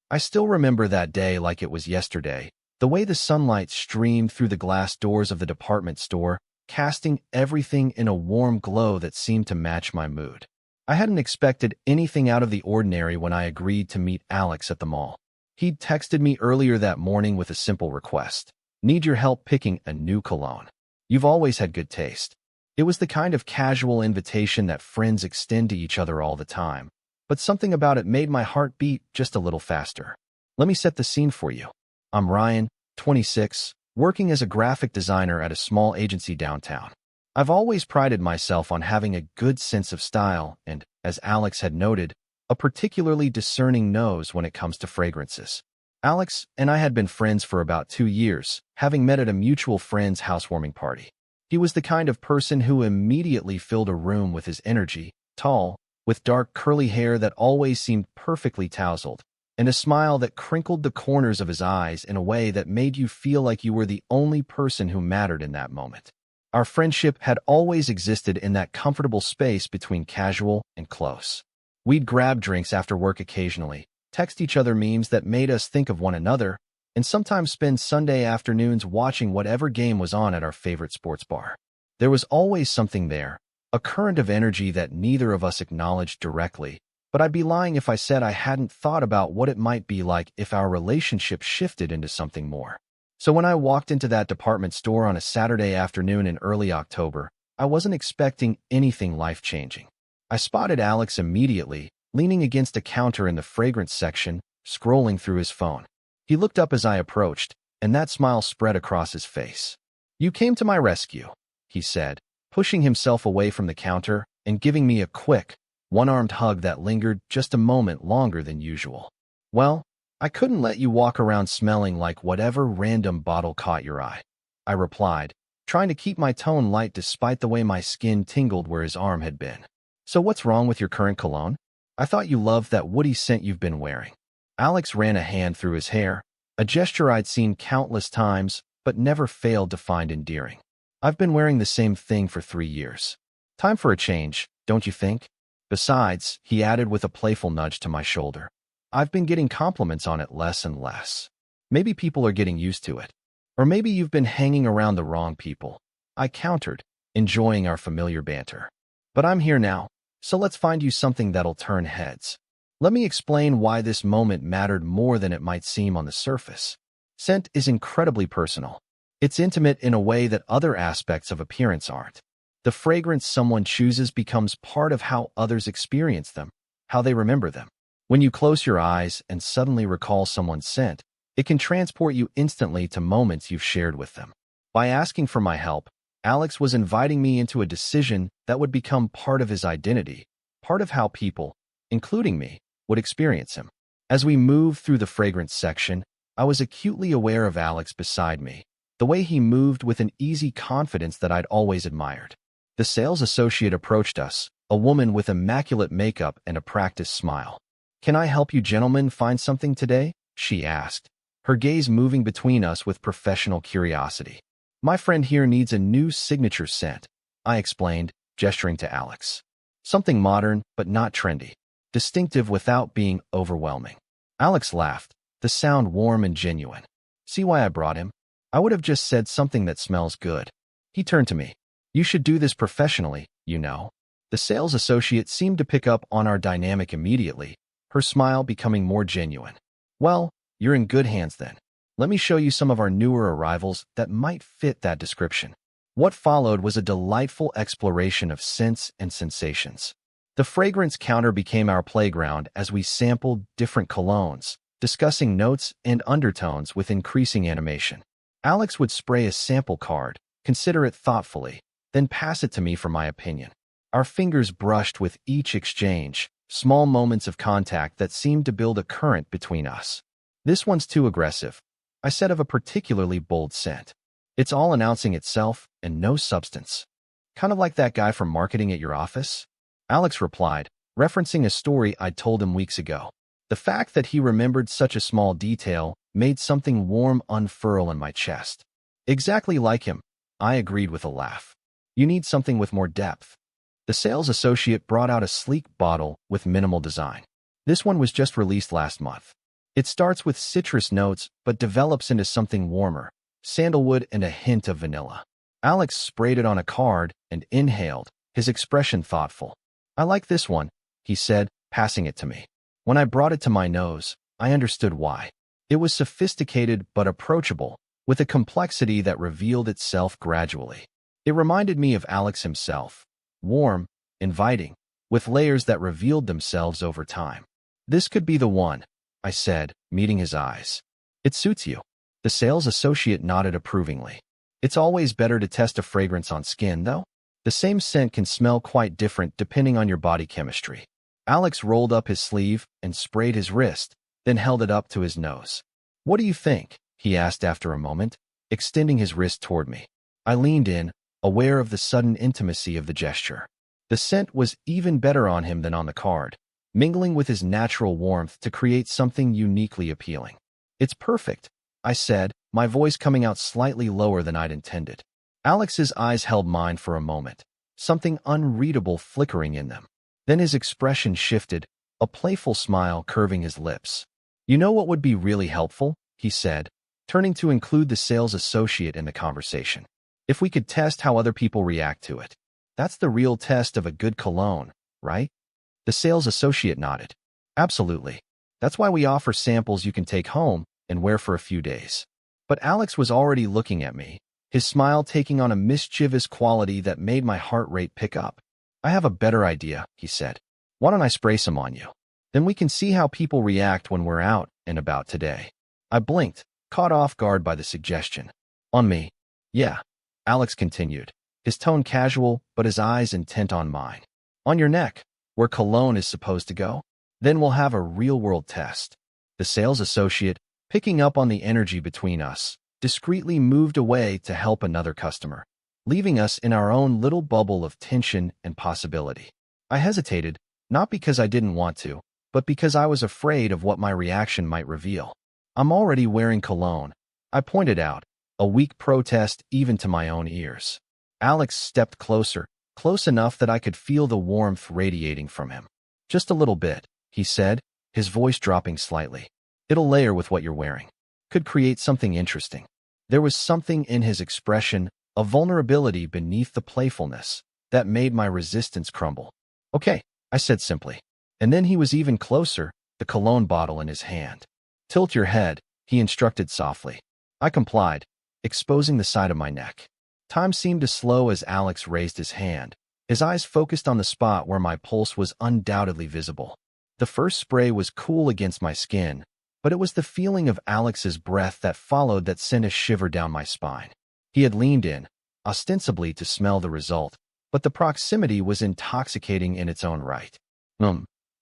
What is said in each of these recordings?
I still remember that day like it was yesterday, the way the sunlight streamed through the glass doors of the department store, casting everything in a warm glow that seemed to match my mood. I hadn't expected anything out of the ordinary when I agreed to meet Alex at the mall. He'd texted me earlier that morning with a simple request. Need your help picking a new cologne. You've always had good taste. It was the kind of casual invitation that friends extend to each other all the time, but something about it made my heart beat just a little faster. Let me set the scene for you. I'm Ryan, 26, working as a graphic designer at a small agency downtown. I've always prided myself on having a good sense of style and, as Alex had noted, a particularly discerning nose when it comes to fragrances. Alex and I had been friends for about 2 years, having met at a mutual friend's housewarming party. He was the kind of person who immediately filled a room with his energy, tall, with dark curly hair that always seemed perfectly tousled, and a smile that crinkled the corners of his eyes in a way that made you feel like you were the only person who mattered in that moment. Our friendship had always existed in that comfortable space between casual and close. We'd grab drinks after work occasionally, text each other memes that made us think of one another, and sometimes spend Sunday afternoons watching whatever game was on at our favorite sports bar. There was always something there, a current of energy that neither of us acknowledged directly, but I'd be lying if I said I hadn't thought about what it might be like if our relationship shifted into something more. So when I walked into that department store on a Saturday afternoon in early October, I wasn't expecting anything life-changing. I spotted Alex immediately, leaning against a counter in the fragrance section, scrolling through his phone. He looked up as I approached, and that smile spread across his face. "You came to my rescue," he said, pushing himself away from the counter and giving me a quick, one-armed hug that lingered just a moment longer than usual. "Well, I couldn't let you walk around smelling like whatever random bottle caught your eye," I replied, trying to keep my tone light despite the way my skin tingled where his arm had been. "So what's wrong with your current cologne? I thought you loved that woody scent you've been wearing." Alex ran a hand through his hair, a gesture I'd seen countless times but never failed to find endearing. "I've been wearing the same thing for 3 years. Time for a change, don't you think? Besides," he added with a playful nudge to my shoulder, "I've been getting compliments on it less and less. Maybe people are getting used to it. Or maybe you've been hanging around the wrong people," I countered, enjoying our familiar banter. "But I'm here now, so let's find you something that'll turn heads." Let me explain why this moment mattered more than it might seem on the surface. Scent is incredibly personal. It's intimate in a way that other aspects of appearance aren't. The fragrance someone chooses becomes part of how others experience them, how they remember them. When you close your eyes and suddenly recall someone's scent, it can transport you instantly to moments you've shared with them. By asking for my help, Alex was inviting me into a decision that would become part of his identity, part of how people, including me, would experience him. As we moved through the fragrance section, I was acutely aware of Alex beside me, the way he moved with an easy confidence that I'd always admired. The sales associate approached us, a woman with immaculate makeup and a practiced smile. "Can I help you gentlemen find something today?" she asked, her gaze moving between us with professional curiosity. "My friend here needs a new signature scent," I explained, gesturing to Alex. "Something modern, but not trendy. Distinctive without being overwhelming." Alex laughed, the sound warm and genuine. "See why I brought him? I would have just said something that smells good." He turned to me. "You should do this professionally, you know." The sales associate seemed to pick up on our dynamic immediately, her smile becoming more genuine. "Well, you're in good hands then. Let me show you some of our newer arrivals that might fit that description." What followed was a delightful exploration of scents and sensations. The fragrance counter became our playground as we sampled different colognes, discussing notes and undertones with increasing animation. Alex would spray a sample card, consider it thoughtfully, then pass it to me for my opinion. Our fingers brushed with each exchange, small moments of contact that seemed to build a current between us. "This one's too aggressive," I said of a particularly bold scent. "It's all announcing itself and no substance. Kind of like that guy from marketing at your office?" Alex replied, referencing a story I'd told him weeks ago. The fact that he remembered such a small detail made something warm unfurl in my chest. "Exactly like him," I agreed with a laugh. "You need something with more depth." The sales associate brought out a sleek bottle with minimal design. "This one was just released last month. It starts with citrus notes but develops into something warmer, sandalwood and a hint of vanilla. Alex sprayed it on a card and inhaled, his expression thoughtful. I like this one, he said, passing it to me. When I brought it to my nose, I understood why. It was sophisticated but approachable, with a complexity that revealed itself gradually. It reminded me of Alex himself, warm, inviting, with layers that revealed themselves over time. This could be the one, I said, meeting his eyes. It suits you. The sales associate nodded approvingly. It's always better to test a fragrance on skin, though. The same scent can smell quite different depending on your body chemistry. Alex rolled up his sleeve and sprayed his wrist, then held it up to his nose. What do you think? He asked after a moment, extending his wrist toward me. I leaned in, aware of the sudden intimacy of the gesture. The scent was even better on him than on the card, mingling with his natural warmth to create something uniquely appealing. It's perfect, I said, my voice coming out slightly lower than I'd intended. Alex's eyes held mine for a moment, something unreadable flickering in them. Then his expression shifted, a playful smile curving his lips. You know what would be really helpful? He said, turning to include the sales associate in the conversation. If we could test how other people react to it. That's the real test of a good cologne, right? The sales associate nodded. Absolutely. That's why we offer samples you can take home and wear for a few days. But Alex was already looking at me, his smile taking on a mischievous quality that made my heart rate pick up. I have a better idea, he said. Why don't I spray some on you? Then we can see how people react when we're out and about today. I blinked, caught off guard by the suggestion. On me? Yeah, Alex continued, his tone casual but his eyes intent on mine. On your neck, where cologne is supposed to go? Then we'll have a real-world test. The sales associate, picking up on the energy between us, discreetly moved away to help another customer, leaving us in our own little bubble of tension and possibility. I hesitated, not because I didn't want to, but because I was afraid of what my reaction might reveal. I'm already wearing cologne, I pointed out, a weak protest even to my own ears. Alex stepped closer, close enough that I could feel the warmth radiating from him. Just a little bit, he said, his voice dropping slightly. It'll layer with what you're wearing. Could create something interesting. There was something in his expression, a vulnerability beneath the playfulness, that made my resistance crumble. Okay, I said simply. And then he was even closer, the cologne bottle in his hand. Tilt your head, he instructed softly. I complied, exposing the side of my neck. Time seemed to slow as Alex raised his hand, his eyes focused on the spot where my pulse was undoubtedly visible. The first spray was cool against my skin, but it was the feeling of Alex's breath that followed that sent a shiver down my spine. He had leaned in, ostensibly to smell the result, but the proximity was intoxicating in its own right.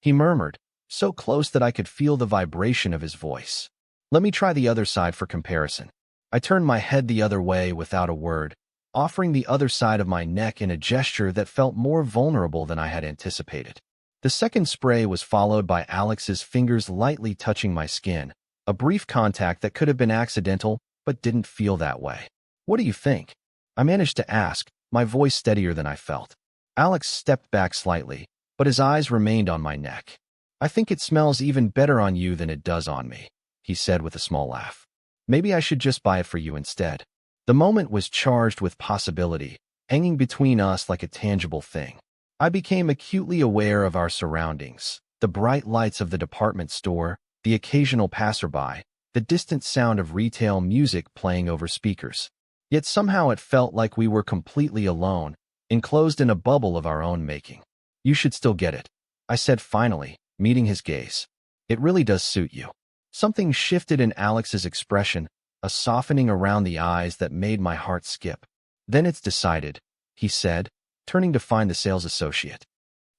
He murmured, so close that I could feel the vibration of his voice. Let me try the other side for comparison. I turned my head the other way without a word, offering the other side of my neck in a gesture that felt more vulnerable than I had anticipated. The second spray was followed by Alex's fingers lightly touching my skin, a brief contact that could have been accidental but didn't feel that way. What do you think? I managed to ask, my voice steadier than I felt. Alex stepped back slightly, but his eyes remained on my neck. I think it smells even better on you than it does on me, he said with a small laugh. Maybe I should just buy it for you instead. The moment was charged with possibility, hanging between us like a tangible thing. I became acutely aware of our surroundings, the bright lights of the department store, the occasional passerby, the distant sound of retail music playing over speakers. Yet somehow it felt like we were completely alone, enclosed in a bubble of our own making. You should still get it, I said finally, meeting his gaze. It really does suit you. Something shifted in Alex's expression, a softening around the eyes that made my heart skip. Then it's decided, he said, turning to find the sales associate.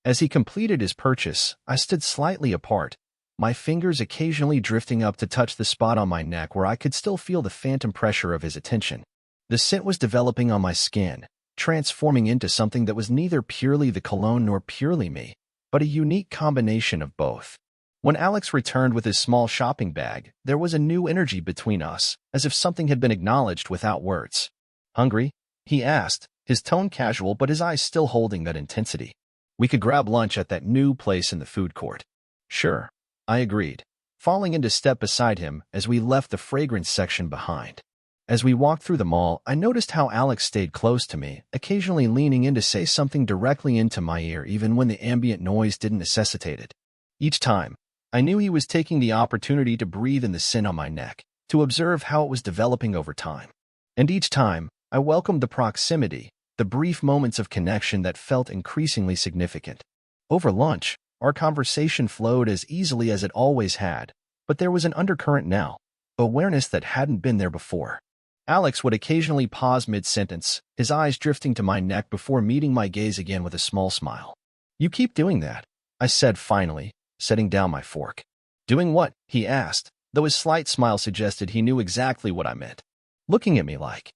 As he completed his purchase, I stood slightly apart, my fingers occasionally drifting up to touch the spot on my neck where I could still feel the phantom pressure of his attention. The scent was developing on my skin, transforming into something that was neither purely the cologne nor purely me, but a unique combination of both. When Alex returned with his small shopping bag, there was a new energy between us, as if something had been acknowledged without words. Hungry? He asked, his tone casual but his eyes still holding that intensity. We could grab lunch at that new place in the food court. Sure, I agreed. falling into step beside him as we left the fragrance section behind. As we walked through the mall, I noticed how Alex stayed close to me, occasionally leaning in to say something directly into my ear even when the ambient noise didn't necessitate it. Each time, I knew he was taking the opportunity to breathe in the scent on my neck, to observe how it was developing over time. And each time, I welcomed the proximity, the brief moments of connection that felt increasingly significant. Over lunch, our conversation flowed as easily as it always had, but there was an undercurrent now, awareness that hadn't been there before. Alex would occasionally pause mid-sentence, his eyes drifting to my neck before meeting my gaze again with a small smile. "You keep doing that," I said finally, setting down my fork. "Doing what?" he asked, though his slight smile suggested he knew exactly what I meant. "Looking at me like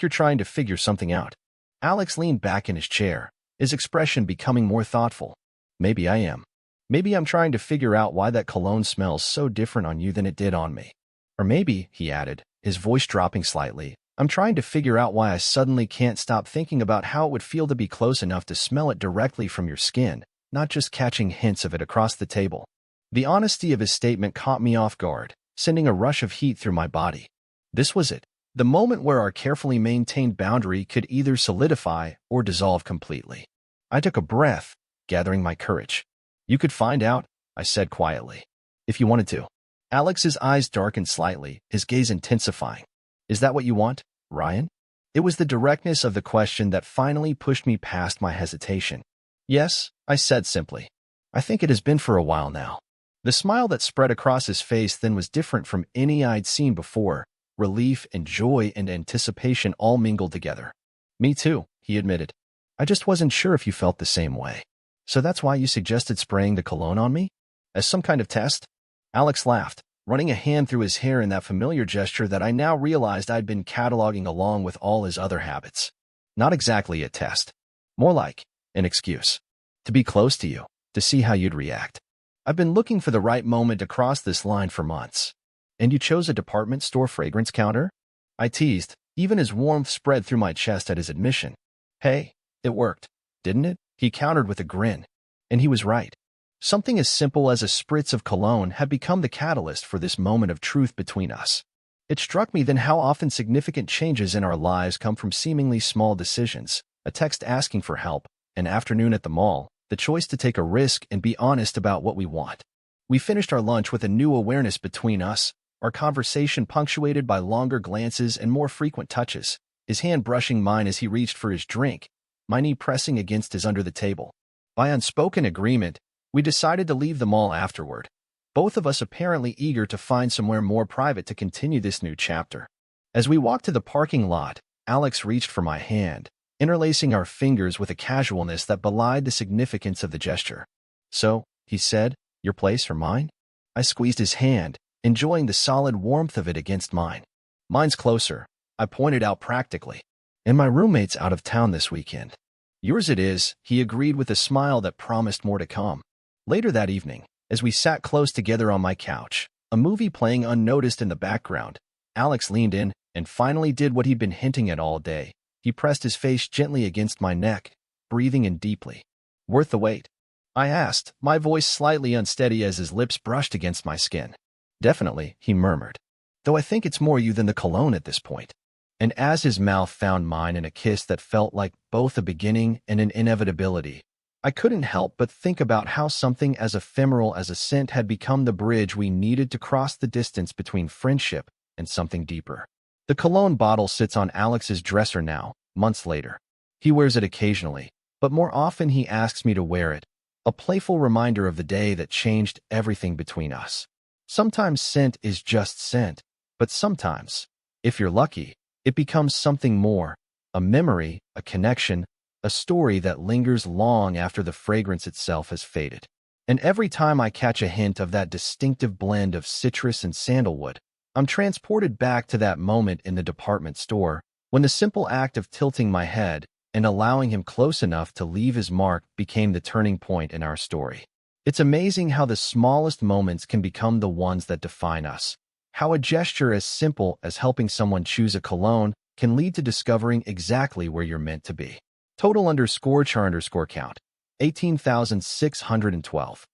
you're trying to figure something out." Alex leaned back in his chair, his expression becoming more thoughtful. "Maybe I am. Maybe I'm trying to figure out why that cologne smells so different on you than it did on me. Or maybe," he added, his voice dropping slightly, "I'm trying to figure out why I suddenly can't stop thinking about how it would feel to be close enough to smell it directly from your skin, not just catching hints of it across the table." The honesty of his statement caught me off guard, sending a rush of heat through my body. This was it, the moment where our carefully maintained boundary could either solidify or dissolve completely. I took a breath, gathering my courage. "You could find out," I said quietly, "if you wanted to." Alex's eyes darkened slightly, his gaze intensifying. "Is that what you want, Ryan?" It was the directness of the question that finally pushed me past my hesitation. "Yes," I said simply. "I think it has been for a while now." The smile that spread across his face then was different from any I'd seen before, relief and joy and anticipation all mingled together. "Me too," he admitted. "I just wasn't sure if you felt the same way. So that's why you suggested spraying the cologne on me? As some kind of test?" Alex laughed, running a hand through his hair in that familiar gesture that I now realized I'd been cataloging along with all his other habits. "Not exactly a test. More like an excuse. To be close to you, to see how you'd react. I've been looking for the right moment to cross this line for months." "And you chose a department store fragrance counter?" I teased, even as warmth spread through my chest at his admission. "Hey, it worked, didn't it?" he countered with a grin. And he was right. Something as simple as a spritz of cologne had become the catalyst for this moment of truth between us. It struck me then how often significant changes in our lives come from seemingly small decisions: a text asking for help, an afternoon at the mall, the choice to take a risk and be honest about what we want. We finished our lunch with a new awareness between us, our conversation punctuated by longer glances and more frequent touches, his hand brushing mine as he reached for his drink, my knee pressing against his under the table. By unspoken agreement, we decided to leave the mall afterward, both of us apparently eager to find somewhere more private to continue this new chapter. As we walked to the parking lot, Alex reached for my hand, interlacing our fingers with a casualness that belied the significance of the gesture. "So," he said, "your place or mine?" I squeezed his hand, enjoying the solid warmth of it against mine. "Mine's closer," I pointed out practically. "And my roommate's out of town this weekend." "Yours it is," he agreed with a smile that promised more to come. Later that evening, as we sat close together on my couch, a movie playing unnoticed in the background, Alex leaned in and finally did what he'd been hinting at all day. He pressed his face gently against my neck, breathing in deeply. "Worth the wait?" I asked, my voice slightly unsteady as his lips brushed against my skin. "Definitely," he murmured. "Though I think it's more you than the cologne at this point." And as his mouth found mine in a kiss that felt like both a beginning and an inevitability, I couldn't help but think about how something as ephemeral as a scent had become the bridge we needed to cross the distance between friendship and something deeper. The cologne bottle sits on Alex's dresser now, months later. He wears it occasionally, but more often he asks me to wear it, a playful reminder of the day that changed everything between us. Sometimes scent is just scent, but sometimes, if you're lucky, it becomes something more, a memory, a connection, a story that lingers long after the fragrance itself has faded. And every time I catch a hint of that distinctive blend of citrus and sandalwood, I'm transported back to that moment in the department store, when the simple act of tilting my head and allowing him close enough to leave his mark became the turning point in our story. It's amazing how the smallest moments can become the ones that define us. How a gesture as simple as helping someone choose a cologne can lead to discovering exactly where you're meant to be. Total _char_count, 18,612.